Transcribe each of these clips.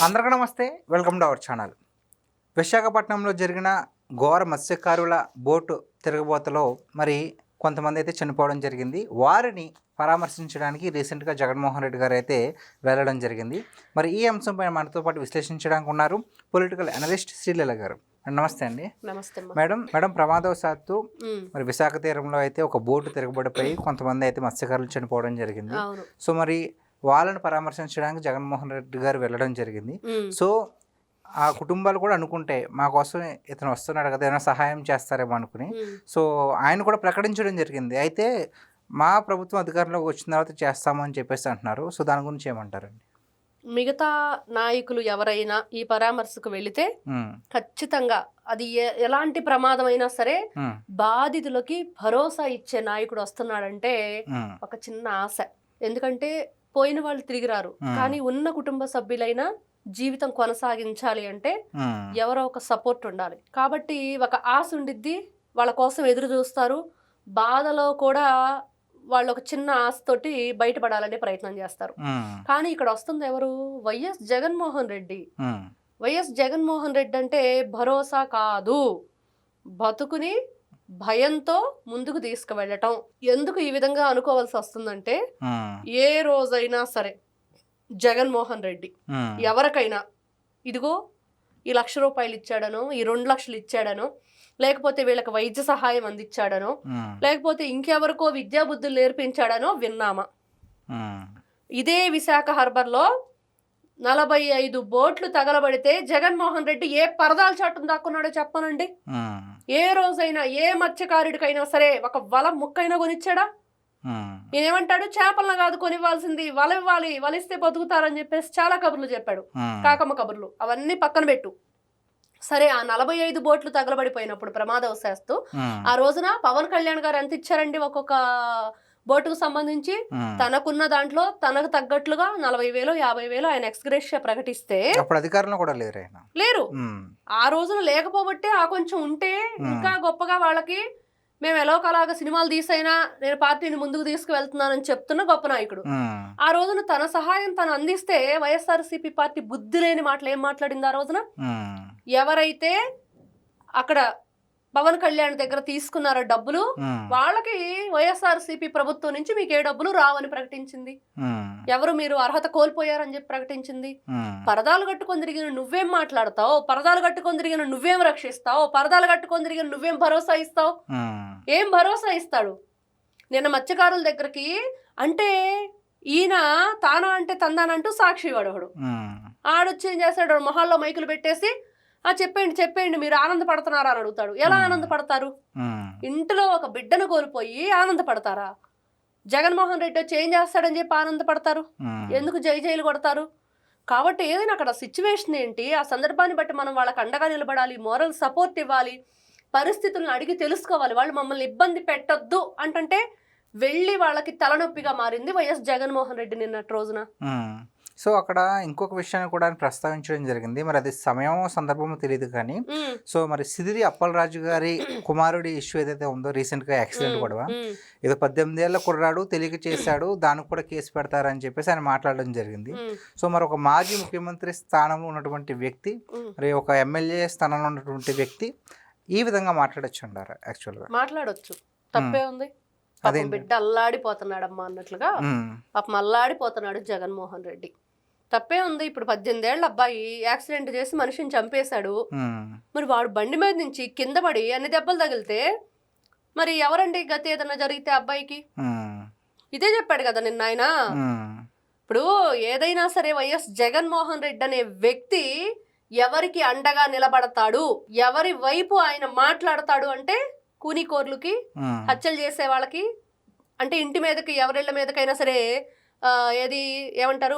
అందరికీ నమస్తే, welcome to our channel. విశాఖపట్నంలో జరిగిన ఘోర మత్స్యకారుల బోటు తిరగబోతలో కొంతమంది అయితే చనిపోవడం జరిగింది. వారిని పరామర్శించడానికి రీసెంట్గా జగన్మోహన్ రెడ్డి గారు అయితే వెళ్ళడం జరిగింది. ఈ అంశంపై మనతో పాటు విశ్లేషించడానికి ఉన్నారు పొలిటికల్ అనలిస్ట్ శ్రీలీల గారు. నమస్తే అండి. నమస్తే మేడం. ప్రమాదవశాత్తు విశాఖ తీరంలో అయితే ఒక బోటు తిరగబడిపోయి కొంతమంది అయితే మత్స్యకారులు చనిపోవడం జరిగింది. సో వాళ్ళని పరామర్శించడానికి జగన్మోహన్ రెడ్డి గారు వెళ్ళడం జరిగింది. సో ఆ కుటుంబాలు కూడా అనుకుంటే మా కోసం ఇతను వస్తున్నాడు కదా, ఏమైనా సహాయం చేస్తారేమో అనుకుని సో ఆయన కూడా ప్రకటించడం జరిగింది. అయితే మా ప్రభుత్వం అధికారంలోకి వచ్చిన తర్వాత చేస్తామని చెప్పేసి అంటున్నారు. సో దాని గురించి ఏమంటారండి? మిగతా నాయకులు ఎవరైనా ఈ పరామర్శకు వెళితే ఖచ్చితంగా అది ఎలాంటి ప్రమాదం అయినా సరే బాధితులకి భరోసా ఇచ్చే నాయకుడు వస్తున్నాడంటే ఒక చిన్న ఆశ. ఎందుకంటే పోయిన వాళ్ళు తిరిగి రారు, కానీ ఉన్న కుటుంబ సభ్యులైనా జీవితం కొనసాగించాలి అంటే ఎవరో ఒక సపోర్ట్ ఉండాలి. కాబట్టి ఒక ఆశ ఉండిద్ది, వాళ్ళ కోసం ఎదురు చూస్తారు. బాధలో కూడా వాళ్ళు ఒక చిన్న ఆశతోటి బయటపడాలనే ప్రయత్నం చేస్తారు. కానీ ఇక్కడ వస్తుంది ఎవరు? వైఎస్ జగన్మోహన్ రెడ్డి. వైఎస్ జగన్మోహన్ రెడ్డి అంటే భరోసా కాదు, బతుకుని భయంతో ముందుకు తీసుకువెళ్ళటం. ఎందుకు ఈ విధంగా అనుకోవాల్సి వస్తుందంటే ఏ రోజైనా సరే జగన్మోహన్ రెడ్డి ఎవరికైనా ఇదిగో ఈ 1,00,000 రూపాయలు ఇచ్చాడనో, ఈ 2 లక్షలు ఇచ్చాడనో, లేకపోతే వీళ్ళకి వైద్య సహాయం అందించాడనో, లేకపోతే ఇంకెవరికో విద్యాబుద్ధులు నేర్పించాడనో విన్నామా? ఇదే విశాఖ హార్బర్లో 45 బోట్లు తగలబడితే జగన్మోహన్ రెడ్డి ఏ పరదాల చాటును దాక్కున్నాడో చెప్పనండి. ఏ రోజైనా ఏ మత్స్యకారుడికైనా సరే ఒక వల ముక్కైనా కొనిచ్చాడా? నేనేమంటాడు, చేపలను కాదు కొనివ్వాల్సింది, వల ఇవ్వాలి, వలిస్తే బతుకుతారని చెప్పేసి చాలా కబుర్లు చెప్పాడు. కాకమ్మ కబుర్లు అవన్నీ పక్కన పెట్టు. సరే, ఆ 45 బోట్లు తగలబడిపోయినప్పుడు ప్రమాదవశాత్తు ఆ రోజున పవన్ కళ్యాణ్ గారు ఎంత ఇచ్చారండి ఒక్కొక్క బోటుకు సంబంధించి? తనకున్న దాంట్లో తనకు తగ్గట్లుగా 40,000 50,000 ఆయన ఎక్స్గ్రేషియా ప్రకటిస్తే అప్పుడు అధికారంలో కూడా లేరు. ఆ రోజున లేకపోబట్టే ఆ కొంచెం ఉంటే ఇంకా గొప్పగా వాళ్ళకి మేము ఎలాగోలాగా సినిమాలు తీసైనా నేను పార్టీని ముందుకు తీసుకువెళ్తున్నానని చెప్తున్న గొప్ప నాయకుడు. ఆ రోజున తన సహాయం తను అందిస్తే వైఎస్ఆర్సీపీ పార్టీ బుద్ధి లేని మాటలు ఏం మాట్లాడింది ఆ రోజున? ఎవరైతే అక్కడ పవన్ కళ్యాణ్ దగ్గర తీసుకున్నారో డబ్బులు, వాళ్ళకి వైఎస్ఆర్సీపీ ప్రభుత్వం నుంచి మీకు ఏ డబ్బులు రావని ప్రకటించింది. ఎవరు మీరు అర్హత కోల్పోయారని చెప్పి ప్రకటించింది. పరదాలు కట్టుకొని తిరిగిన నువ్వేం మాట్లాడతావు? పరదాలు కట్టుకొని తిరిగిన నువ్వేం రక్షిస్తావు? పరదాలు కట్టుకొని తిరిగిన నువ్వేం భరోసా ఇస్తావు? ఏం భరోసా ఇస్తాడు? నిన్న మత్స్యకారుల దగ్గరికి అంటే ఈయన తానా అంటే తందానంటూ సాక్షి వాడు ఆడొచ్చి ఏం చేస్తాడు, మొహాల్లో మైకులు పెట్టేసి చెప్పండి మీరు ఆనందపడుతున్నారా అని అడుగుతాడు. ఎలా ఆనందపడతారు? ఇంట్లో ఒక బిడ్డను కోల్పోయి ఆనందపడతారా? జగన్మోహన్ రెడ్డి వచ్చి ఏం చేస్తాడని చెప్పి ఆనందపడతారు? ఎందుకు జైలు కొడతారు? కాబట్టి ఏదైనా అక్కడ సిచ్యువేషన్ ఏంటి, ఆ సందర్భాన్ని బట్టి మనం వాళ్ళకి అండగా నిలబడాలి, మోరల్ సపోర్ట్ ఇవ్వాలి, పరిస్థితులను అడిగి తెలుసుకోవాలి. వాళ్ళు మమ్మల్ని ఇబ్బంది పెట్టొద్దు అంటే వెళ్ళి వాళ్ళకి తలనొప్పిగా మారింది వైఎస్ జగన్మోహన్ రెడ్డి నిన్నటి రోజున. సో అక్కడ ఇంకొక విషయాన్ని కూడా ప్రస్తావించడం జరిగింది. అది సమయం సందర్భమో తెలియదు కానీ సో సిదిరి అప్పలరాజు గారి కుమారుడి ఇష్యూ ఏదైతే ఉందో, రీసెంట్గా యాక్సిడెంట్ కూడా ఏదో 18 ఏళ్ల కుర్రాడు తెలియక చేశాడు, దానికి కూడా కేసు పెడతారని చెప్పేసి ఆయన మాట్లాడడం జరిగింది. సో ఒక మాజీ ముఖ్యమంత్రి స్థానంలో ఉన్నటువంటి వ్యక్తి, ఒక ఎమ్మెల్యే స్థానంలో ఉన్నటువంటి వ్యక్తి ఈ విధంగా మాట్లాడొచ్చు అంటారా? యాక్చువల్గా మాట్లాడొచ్చు, తప్పే ఉంది. బిడ్డ అల్లాడిపోతున్నాడమ్మా అన్నట్లుగా పాపం అల్లాడిపోతున్నాడు జగన్మోహన్ రెడ్డి. తప్పే ఉంది. ఇప్పుడు 18 ఏళ్ల అబ్బాయి యాక్సిడెంట్ చేసి మనిషిని చంపేశాడు. వాడు బండి మీద నుంచి కింద పడి అన్ని దెబ్బలు తగిలితే ఎవరండి గతి ఏదన్నా జరిగితే అబ్బాయికి? ఇదే చెప్పాడు కదా నిన్న ఆయన. ఇప్పుడు ఏదైనా సరే వైఎస్ జగన్మోహన్ రెడ్డి అనే వ్యక్తి ఎవరికి అండగా నిలబడతాడు, ఎవరి వైపు ఆయన మాట్లాడతాడు అంటే కూనికోర్లకి, హత్యలు చేసే వాళ్ళకి, అంటే ఇంటి మీదకి ఎవరిళ్ళ మీదకైనా సరే ఏది ఏమంటారు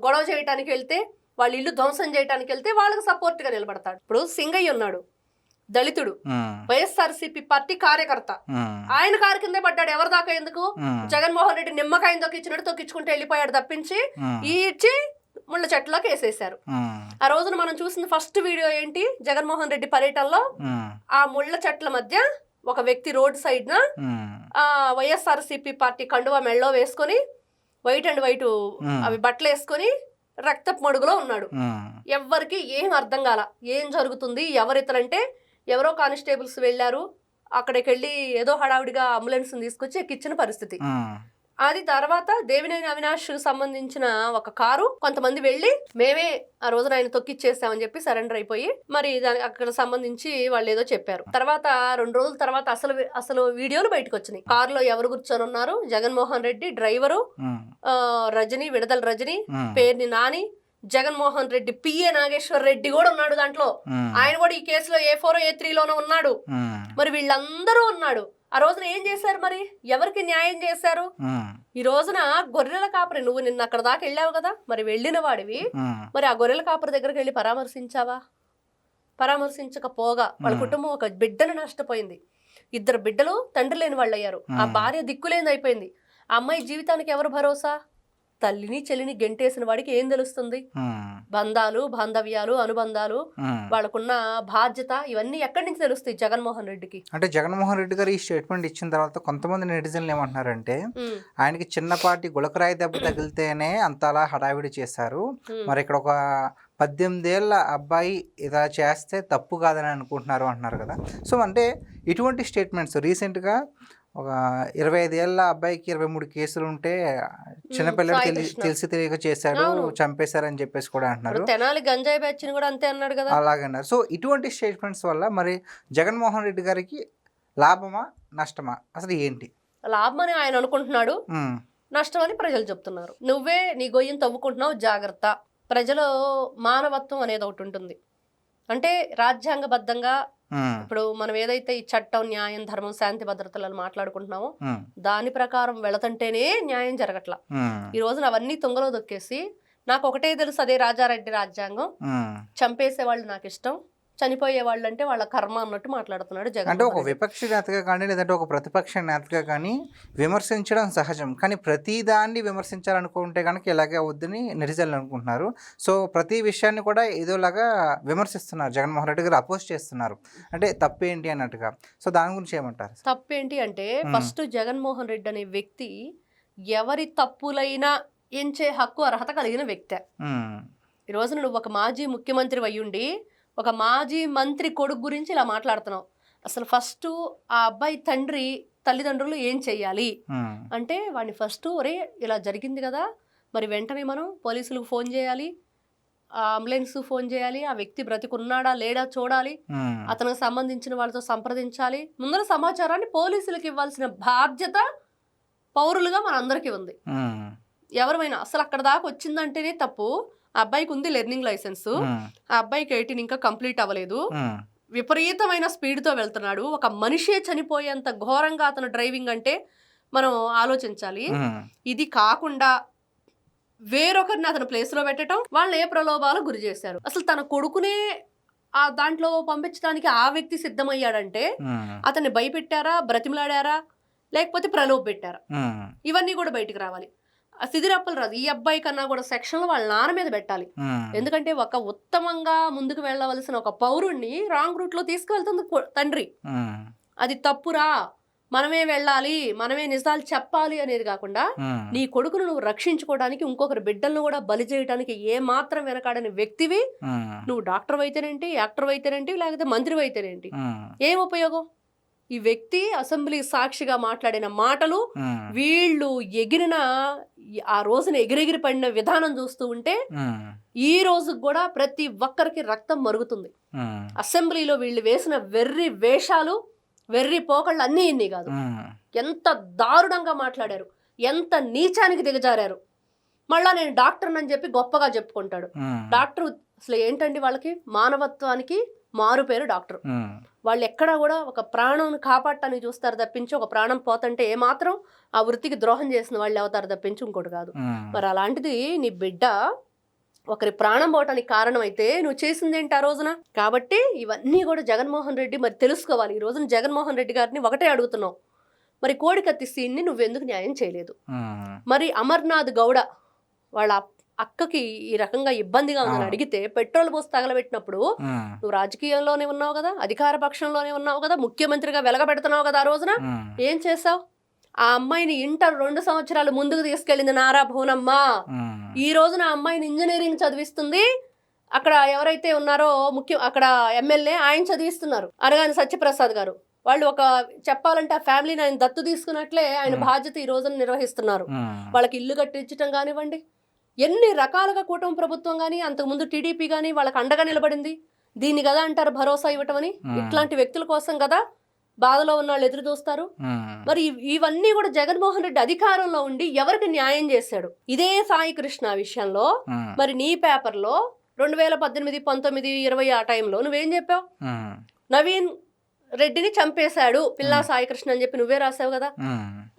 గొడవ చేయటానికి వెళ్తే, వాళ్ళ ఇల్లు ధ్వంసం చేయడానికి వెళ్తే వాళ్ళకి సపోర్ట్ గా నిలబడతాడు. ఇప్పుడు సింగయ్య ఉన్నాడు, దళితుడు, వైఎస్ఆర్సీపీ పార్టీ కార్యకర్త. ఆయన కారు కిందే పడ్డాడు. ఎవరి దాకా ఎందుకు? జగన్మోహన్ రెడ్డి నిమ్మకాయని తొక్కించినట్టు తొక్కించుకుంటూ వెళ్ళిపోయాడు తప్పించి ఇచ్చి ముళ్ళ చెట్లోకి వేసేసారు. ఆ రోజున మనం చూసిన ఫస్ట్ వీడియో ఏంటి? జగన్మోహన్ రెడ్డి పర్యటనలో ఆ ముళ్ళ చెట్ల మధ్య ఒక వ్యక్తి రోడ్ సైడ్ న వైఎస్ఆర్సీపీ పార్టీ కండువా మెళ్ళో వేసుకొని వైట్ అండ్ వైట్ అవి బట్టలు వేసుకొని రక్తపు మడుగులో ఉన్నాడు. ఎవ్వరికి ఏం అర్థం కాల, ఏం జరుగుతుంది, ఎవరితలంటే ఎవరో కానిస్టేబుల్స్ వెళ్ళారు, అక్కడికి వెళ్ళి ఏదో హడావుడిగా అంబులెన్స్ తీసుకొచ్చి ఎక్కించిన పరిస్థితి. అది తర్వాత దేవినేని అవినాష్ సంబంధించిన ఒక కారు కొంతమంది వెళ్ళి మేమే ఆ రోజున ఆయన తొక్కిచ్చేసామని చెప్పి సరెండర్ అయిపోయి మరి అక్కడ సంబంధించి వాళ్ళు ఏదో చెప్పారు. తర్వాత 2 రోజుల తర్వాత అసలు వీడియోలు బయటకు వచ్చినాయి. కారులో ఎవరు కూర్చొని ఉన్నారు, జగన్మోహన్ రెడ్డి డ్రైవరు, రజని, విడుదల రజని, పేర్ని నాని, జగన్మోహన్ రెడ్డి పిఏ నాగేశ్వర్ రెడ్డి కూడా ఉన్నాడు దాంట్లో. ఆయన కూడా ఈ కేసులో A4 A3లోనే ఉన్నాడు. మరి వీళ్ళందరూ ఉన్నాడు. ఆ రోజున ఏం చేశారు, మరి ఎవరికి న్యాయం చేశారు? ఈ రోజున గొర్రెల కాపరి, నువ్వు నిన్న అక్కడ దాకా వెళ్ళావు కదా, మరి వెళ్ళిన వాడివి, మరి ఆ గొర్రెల కాపరి దగ్గరికి వెళ్ళి పరామర్శించావా? పరామర్శించకపోగా వాళ్ళ కుటుంబం ఒక బిడ్డను నష్టపోయింది. 2 బిడ్డలు తండ్రి లేని వాళ్ళు అయ్యారు. ఆ భార్య దిక్కులేని అయిపోయింది. ఆ అమ్మాయి జీవితానికి ఎవరు భరోసా? తల్లిని చెల్లిని గెంటేసిన వాడికి ఏం తెలుస్తుంది? బంధాలు, బాంధవ్యాలు, అనుబంధాలు, వాళ్ళకున్న బాధ్యత, ఇవన్నీ ఎక్కడి నుంచి తెలుస్తాయి జగన్మోహన్ రెడ్డికి? అంటే జగన్మోహన్ రెడ్డి గారు ఈ స్టేట్మెంట్ ఇచ్చిన తర్వాత కొంతమంది నెటిజన్లు ఏమంటున్నారంటే, ఆయనకి చిన్నపాటి గులకరాయి దెబ్బ తగిలితేనే అంతలా హడావిడి చేశారు, మరి ఇక్కడ ఒక 18 ఏళ్ళ అబ్బాయి ఇలా చేస్తే తప్పు కాదని అనుకుంటున్నారు అంటున్నారు కదా. సో అంటే ఇటువంటి స్టేట్మెంట్స్ రీసెంట్గా ఒక 25 ఏళ్ళ అబ్బాయికి 23 కేసులు ఉంటే చిన్నపిల్లలు తెలిసి తెలియక చేశాడు, చంపేశారని చెప్పేసి కూడా అంటున్నారు. తెనాలి గంజాయి బ్యాచ్ కూడా అంతే అన్నాడు కదా, అలాగన్నారు. సో ఇటువంటి స్టేట్మెంట్స్ వల్ల మరి జగన్మోహన్ రెడ్డి గారికి లాభమా నష్టమా, అసలు ఏంటి? లాభం అని ఆయన అనుకుంటున్నాడు, నష్టం అని ప్రజలు చెప్తున్నారు. నువ్వే నీ గొయ్యం తవ్వుకుంటున్నావు, జాగ్రత్త. ప్రజలు మానవత్వం అనేది ఒకటి ఉంటుంది. అంటే రాజ్యాంగబద్ధంగా ఇప్పుడు మనం ఏదైతే ఈ చట్టం, న్యాయం, ధర్మం, శాంతి భద్రతలను మాట్లాడుకుంటున్నామో దాని ప్రకారం వెళతంటేనే న్యాయం జరగట్లా. ఈ రోజున అవన్నీ తుంగలో దొక్కేసి నాకు ఒకటే తెలుసు, అదే రాజారెడ్డి రాజ్యాంగం, చంపేసే వాళ్ళు నాకు ఇష్టం, చనిపోయే వాళ్ళు అంటే వాళ్ళ కర్మ అన్నట్టు మాట్లాడుతున్నాడు జగన్. అంటే ఒక విపక్ష నేతగా కానీ లేదంటే ఒక ప్రతిపక్ష నేతగా కానీ విమర్శించడం సహజం, కానీ ప్రతి దాన్ని విమర్శించాలనుకుంటే కనుక ఇలాగే వద్దని నెటిజన్లు అనుకుంటున్నారు. సో ప్రతి విషయాన్ని కూడా ఏదోలాగా విమర్శిస్తున్నారు, జగన్మోహన్ రెడ్డి గారు అపోజ్ చేస్తున్నారు. అంటే తప్పేంటి అన్నట్టుగా. సో దాని గురించి ఏమంటారు? తప్పేంటి అంటే ఫస్ట్ జగన్మోహన్ రెడ్డి అనే వ్యక్తి ఎవరి తప్పులైనా ఎంచే హక్కు అర్హత కలిగిన వ్యక్తే. ఈ రోజున నువ్వు ఒక మాజీ ముఖ్యమంత్రి అయ్యుండి ఒక మాజీ మంత్రి కొడుకు గురించి ఇలా మాట్లాడుతున్నావు. అసలు ఫస్ట్ ఆ అబ్బాయి తల్లిదండ్రులు ఏం చెయ్యాలి అంటే వాడిని ఫస్ట్ ఒరే ఇలా జరిగింది కదా, మరి వెంటనే మనం పోలీసులకు ఫోన్ చేయాలి, అంబులెన్స్ ఫోన్ చేయాలి, ఆ వ్యక్తి బ్రతికున్నాడా లేడా చూడాలి, అతనికి సంబంధించిన వాళ్ళతో సంప్రదించాలి, ముందర సమాచారాన్ని పోలీసులకు ఇవ్వాల్సిన బాధ్యత పౌరులుగా మనందరికీ ఉంది. ఎవరైనా అసలు అక్కడ దాకా వచ్చిందంటేనే తప్పు. ఆ అబ్బాయికి ఉంది లెర్నింగ్ లైసెన్స్, ఆ అబ్బాయికి 18 ఇంకా కంప్లీట్ అవ్వలేదు, విపరీతమైన స్పీడ్తో వెళ్తున్నాడు, ఒక మనిషే చనిపోయేంత ఘోరంగా అతను డ్రైవింగ్ అంటే మనం ఆలోచించాలి. ఇది కాకుండా వేరొకరిని అతని ప్లేస్లో పెట్టడం, వాళ్ళని ఏ ప్రలోభాలకు గురి చేశారు. అసలు తన కొడుకునే ఆ దాంట్లో పంపించడానికి ఆ వ్యక్తి సిద్ధమయ్యాడంటే అతన్ని భయపెట్టారా, బ్రతిమలాడారా, లేకపోతే ప్రలోభ పెట్టారా, ఇవన్నీ కూడా బయటికి రావాలి. సిదిరప్పలు రాదు, ఈ అబ్బాయి కన్నా కూడా సెక్షన్లు వాళ్ళ నాన్న మీద పెట్టాలి. ఎందుకంటే ఒక ఉత్తమంగా ముందుకు వెళ్ళవలసిన ఒక పౌరుణ్ణి రాంగ్ రూట్ లో తీసుకువెళ్తుంది తండ్రి. అది తప్పురా, మనమే వెళ్ళాలి, మనమే నిజాలు చెప్పాలి అనేది కాకుండా నీ కొడుకును నువ్వు రక్షించుకోవడానికి ఇంకొకరి బిడ్డలను కూడా బలి చేయడానికి ఏ మాత్రం వెనకాడని వ్యక్తివి నువ్వు. డాక్టర్ అయితేనేంటి, యాక్టర్ అయితేనేంటి, లేకపోతే మంత్రి అయితేనేంటి, ఏం ఉపయోగం? ఈ వ్యక్తి అసెంబ్లీ సాక్షిగా మాట్లాడిన మాటలు, వీళ్ళు ఎగిరిన ఆ రోజున ఎగిరెగిరి పడిన విధానం చూస్తూ ఉంటే ఈ రోజు కూడా ప్రతి ఒక్కరికి రక్తం మరుగుతుంది. అసెంబ్లీలో వీళ్ళు వేసిన వెర్రి వేషాలు, వెర్రి పోకళ్ళు అన్నీ ఇన్ని కాదు. ఎంత దారుణంగా మాట్లాడారు, ఎంత నీచానికి దిగజారారు. మళ్ళా నేను డాక్టర్ అని చెప్పి గొప్పగా చెప్పుకుంటాడు. డాక్టర్ అసలు ఏంటండి, వాళ్ళకి మానవత్వానికి మారు పేరు డాక్టర్. వాళ్ళు ఎక్కడా కూడా ఒక ప్రాణం కాపాడటానికి చూస్తారు తప్పించి ఒక ప్రాణం పోతంటే ఏమాత్రం ఆ వృత్తికి ద్రోహం చేసిన వాళ్ళు అవుతారు తప్పించి ఇంకోటి కాదు. మరి అలాంటిది నీ బిడ్డ ఒకరి ప్రాణం పోవటానికి కారణం అయితే నువ్వు చేసింది ఏంటి ఆ రోజున? కాబట్టి ఇవన్నీ కూడా జగన్మోహన్ రెడ్డి మరి తెలుసుకోవాలి. ఈ రోజున జగన్మోహన్ రెడ్డి గారిని ఒకటే అడుగుతున్నావు, మరి కోడికత్తి సీన్ని నువ్వెందుకు న్యాయం చేయలేదు? మరి అమర్నాథ్ గౌడ వాళ్ళ అక్కకి ఈ రకంగా ఇబ్బందిగా ఉందని అడిగితే పెట్రోల్ పోసి తగలబెట్టినప్పుడు నువ్వు రాజకీయంలోనే ఉన్నావు కదా, అధికార పక్షంలోనే ఉన్నావు కదా, ముఖ్యమంత్రిగా వెలగబెడుతున్నావు కదా, ఆ రోజున ఏం చేసావు? ఆ అమ్మాయిని ఇంటర్ 2 సంవత్సరాలు ముందుకు తీసుకెళ్ళింది నారా భువనమ్మ. ఈ రోజున ఆ అమ్మాయిని ఇంజనీరింగ్ చదివిస్తుంది. అక్కడ ఎవరైతే ఉన్నారో అక్కడ ఎమ్మెల్యే ఆయన చదివిస్తున్నారు, అనగాని సత్యప్రసాద్ గారు. వాళ్ళు ఒక చెప్పాలంటే ఆ ఫ్యామిలీని ఆయన దత్తు తీసుకున్నట్లే ఆయన బాధ్యత ఈ రోజున నిర్వహిస్తున్నారు. వాళ్ళకి ఇల్లు కట్టించడం కానివ్వండి, ఎన్ని రకాలుగా కూటమి ప్రభుత్వం కానీ అంతకుముందు టీడీపీ కానీ వాళ్ళకి అండగా నిలబడింది. దీన్ని కదా అంటారు భరోసా ఇవ్వటం అని. ఇట్లాంటి వ్యక్తుల కోసం కదా బాధలో ఉన్న వాళ్ళు ఎదురు చూస్తారు. మరి ఇవన్నీ కూడా జగన్మోహన్ రెడ్డి అధికారంలో ఉండి ఎవరికి న్యాయం చేశాడు? ఇదే సాయి కృష్ణ విషయంలో మరి నీ పేపర్లో 2018, 19, 20 ఆ టైంలో నువ్వేం చెప్పావు? నవీన్ రెడ్డిని చంపేశాడు పిల్లా సాయికృష్ణ అని చెప్పి నువ్వే రాసావు కదా.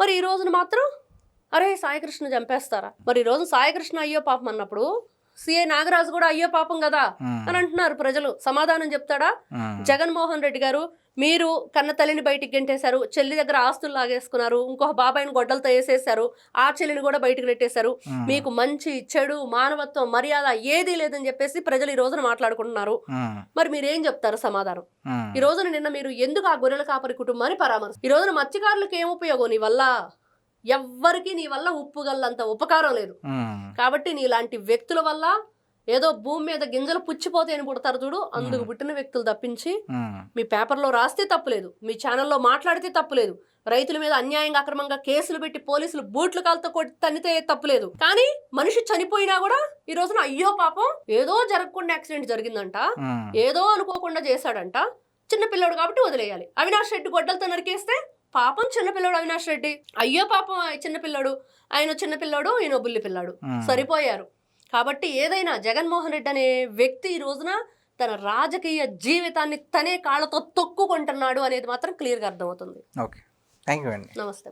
మరి ఈ రోజున మాత్రం అరే సాయికృష్ణ చంపేస్తారా? మరి ఈ రోజు సాయికృష్ణ అయ్యో పాపం అన్నప్పుడు సిఐ నాగరాజు కూడా అయ్యో పాపం కదా అని అంటున్నారు ప్రజలు. సమాధానం చెప్తాడా జగన్మోహన్ రెడ్డి గారు? మీరు కన్న తల్లిని బయటికి గెంటేశారు, చెల్లి దగ్గర ఆస్తులు లాగేసుకున్నారు, ఇంకొక బాబాయిని గొడ్డలతో వేసేశారు, ఆ చెల్లిని కూడా బయటకు నెట్టేశారు. మీకు మంచి చెడు మానవత్వం మర్యాద ఏదీ లేదని చెప్పేసి ప్రజలు ఈ రోజున మాట్లాడుకుంటున్నారు. మరి మీరేం చెప్తారు సమాధానం? ఈ రోజున నిన్న మీరు ఎందుకు ఆ గొర్రెల కాపరి కుటుంబాన్ని పరామర్శ? ఈ రోజున మత్స్యకారులకు ఏం ఉపయోగం నీ వల్ల? ఎవ్వరికి నీ వల్ల ఉప్పుగల్లంత ఉపకారం లేదు. కాబట్టి నీలాంటి వ్యక్తుల వల్ల ఏదో భూమి మీద గింజలు పుచ్చిపోతే అని పుడతారు చూడు, అందుకు పుట్టిన వ్యక్తులు తప్పించి మీ పేపర్లో రాస్తే తప్పులేదు, మీ ఛానల్లో మాట్లాడితే తప్పులేదు, రైతుల మీద అన్యాయంగా అక్రమంగా కేసులు పెట్టి పోలీసులు బూట్లు కాలతో కొట్టి తన్నితే తప్పులేదు. కానీ మనిషి చనిపోయినా కూడా ఈ రోజున అయ్యో పాపం ఏదో జరగకుండా యాక్సిడెంట్ జరిగిందంట, ఏదో అనుకోకుండా చేశాడంట, చిన్నపిల్లడు కాబట్టి వదిలేయాలి. అవినాష్ రెడ్డి గొడ్డలతో నరికేస్తే పాపం చిన్నపిల్లడు అవినాష్ రెడ్డి, అయ్యో పాపం చిన్నపిల్లడు, ఆయన చిన్నపిల్లాడు, ఈయన బుల్లి పిల్లాడు, సరిపోయారు. కాబట్టి ఏదైనా జగన్మోహన్ రెడ్డి అనే వ్యక్తి ఈ రోజున తన రాజకీయ జీవితాన్ని తనే కాళ్ళతో తొక్కుకుంటున్నాడు అనేది మాత్రం క్లియర్గా అర్థమవుతుంది. ఓకే, థ్యాంక్ యూ అండి. నమస్తే.